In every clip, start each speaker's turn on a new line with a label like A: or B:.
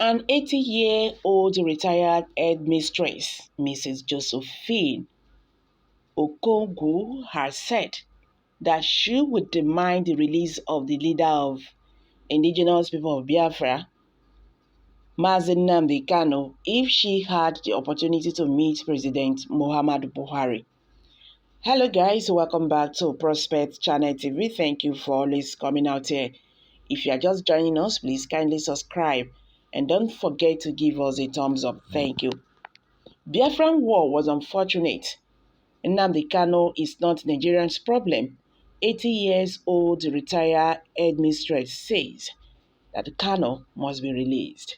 A: An 80-year-old retired headmistress, Mrs. Josephine Okogu, has said that she would demand the release of the leader of indigenous people of Biafra, Mazi Kanu, if she had the opportunity to meet President Muhammadu Buhari. Hello guys, welcome back to Prospect Channel TV. Thank you for always coming out here. If you are just joining us, please kindly subscribe and don't forget to give us a thumbs up. Thank you. Biafran war was unfortunate. Nnamdi Kanu is not Nigerian's problem. 80 years old retired headmistress says that Kanu must be released.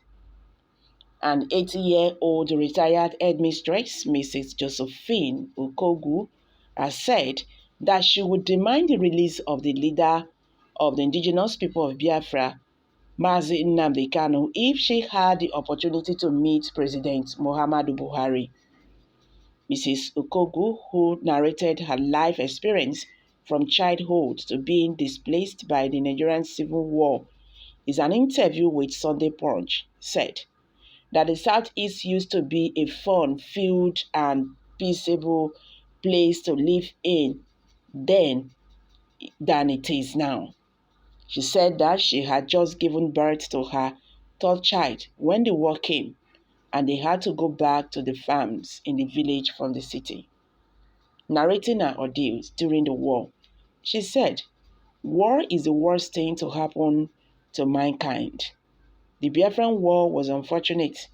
A: An 80-year-old retired headmistress, Mrs. Josephine Okogu, has said that she would demand the release of the leader of the indigenous people of Biafra, Mazi Nnamdi Kanu, if she had the opportunity to meet President Muhammadu Buhari. Mrs. Okogu, who narrated her life experience from childhood to being displaced by the Nigerian Civil War, in an interview with Sunday Punch, said that the Southeast used to be a fun, filled, and peaceable place to live in then than it is now. She said that she had just given birth to her third child when the war came and they had to go back to the farms in the village from the city. Narrating her ordeals during the war, she said, "War is the worst thing to happen to mankind. The Biafran War was unfortunate,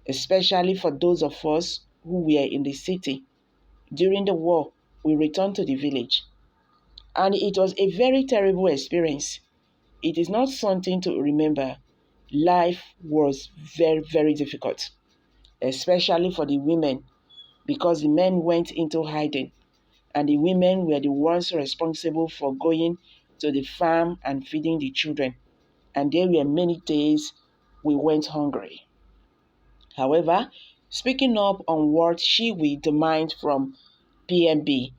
A: especially for those of us who were in the city. During the war, we returned to the village, and it was a very terrible experience. It is not something to remember. Life was very, very difficult, especially for the women, because the men went into hiding, and the women were the ones responsible for going to the farm and feeding the children, and there were many days we went hungry." However, speaking up on what she will demand from PMB,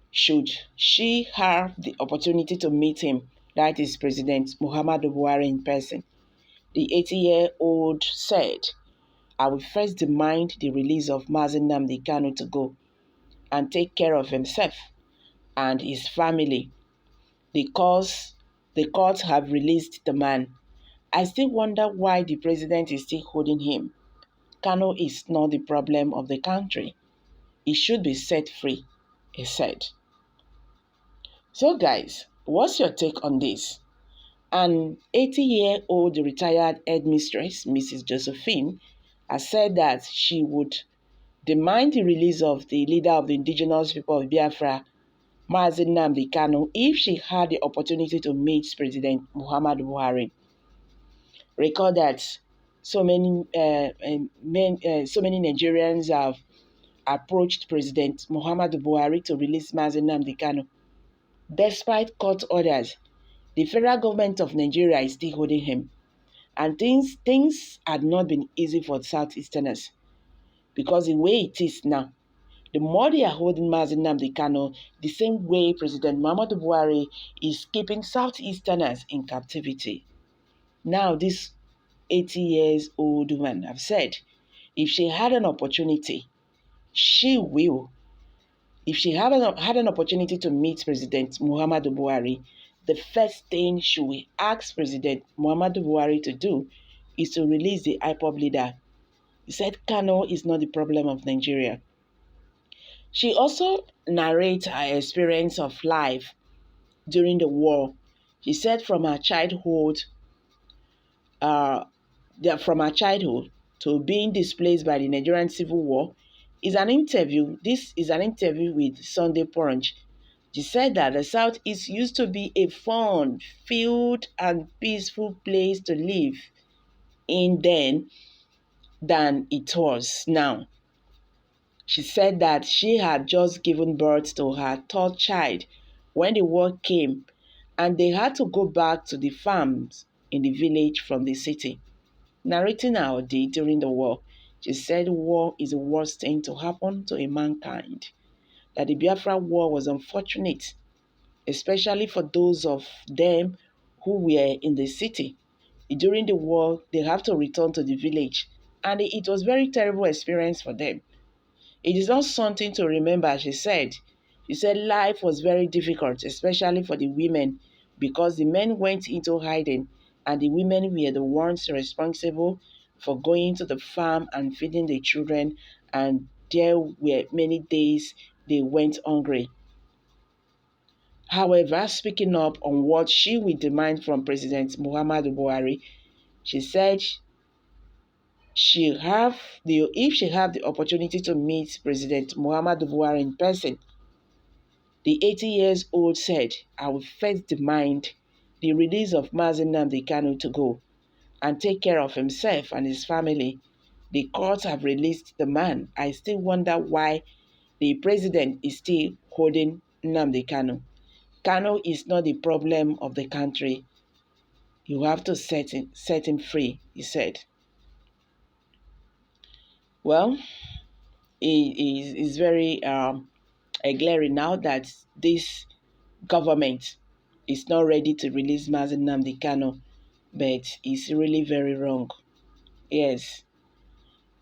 A: should she have the opportunity to meet him, that is President Muhammadu Buhari in person, the 80-year-old said, "I will first demand the release of Mazi Nnamdi Kanu to go and take care of himself and his family. The courts have released the man. I still wonder why the president is still holding him. Kanu is not the problem of the country. He should be set free," he said. So guys, what's your take on this? An 80-year-old retired headmistress, Mrs. Josephine, has said that she would demand the release of the leader of the indigenous people of Biafra, Mazi Nnamdi Kanu, if she had the opportunity to meet President Muhammadu Buhari. Recall that so many Nigerians have approached President Muhammadu Buhari to release Mazi Nnamdi Kanu. Despite court orders, the federal government of Nigeria is still holding him. And things had not been easy for Southeasterners, because the way it is now, the more they are holding Mazi Nnamdi Kanu, the same way President Muhammadu Buhari is keeping Southeasterners in captivity. Now, this 80 years old woman have said, if she had an opportunity, she will. If she had an opportunity to meet President Muhammadu Buhari, the first thing she will ask President Muhammadu Buhari to do is to release the IPOB leader. He said Kanu is not the problem of Nigeria. She also narrates her experience of life during the war. She said from her childhood to being displaced by the Nigerian Civil War. This is an interview with Sunday Punch. She said that the Southeast used to be a fun, filled, and peaceful place to live in then than it was now. She said that she had just given birth to her third child when the war came, and they had to go back to the farms in the village from the city. Narrating her day during the war, she said war is the worst thing to happen to a mankind. That the Biafra war was unfortunate, especially for those of them who were in the city. During the war, they have to return to the village, and it was very terrible experience for them. It is not something to remember, she said. She said life was very difficult, especially for the women, because the men went into hiding and the women were the ones responsible for going to the farm and feeding the children, and there were many days they went hungry. However, speaking up on what she would demand from President Muhammadu Buhari, she said if she have the opportunity to meet President Muhammadu Buhari in person, the 80 years old said, I will first demand the release of Mazi Nnamdi Kanu to go and take care of himself and his family. The courts have released the man. I still wonder why the president is still holding Nnamdi Kanu. Kanu is not the problem of the country. You have to set him free, he said. Well, it is very glaring now that this government is not ready to release Mazi Nnamdi Kanu, but it's really very wrong. Yes,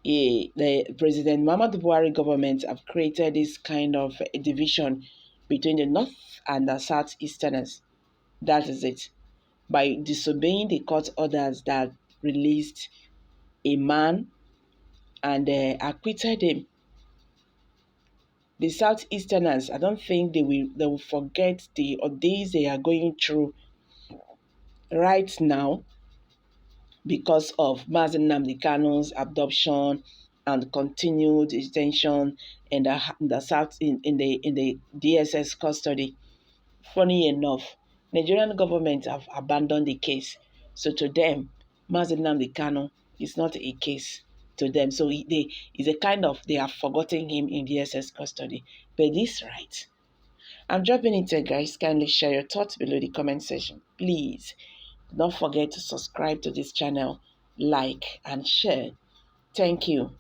A: the President Muhammadu Buhari government have created this kind of a division between the North and the Southeasterners. That is it. By disobeying the court orders that released a man and acquitted him. The Southeasterners, I don't think they will forget the days they are going through right now because of Mazi Nnamdi Kanu's abduction and continued detention in the South in the DSS custody. Funny enough, Nigerian government have abandoned the case. So to them, Mazi Nnamdi Kanu is not a case to them. So it's a kind of they have forgotten him in DSS custody. But this right. I'm dropping it here, guys. Kindly share your thoughts below the comment section. Please don't forget to subscribe to this channel, like and share. Thank you.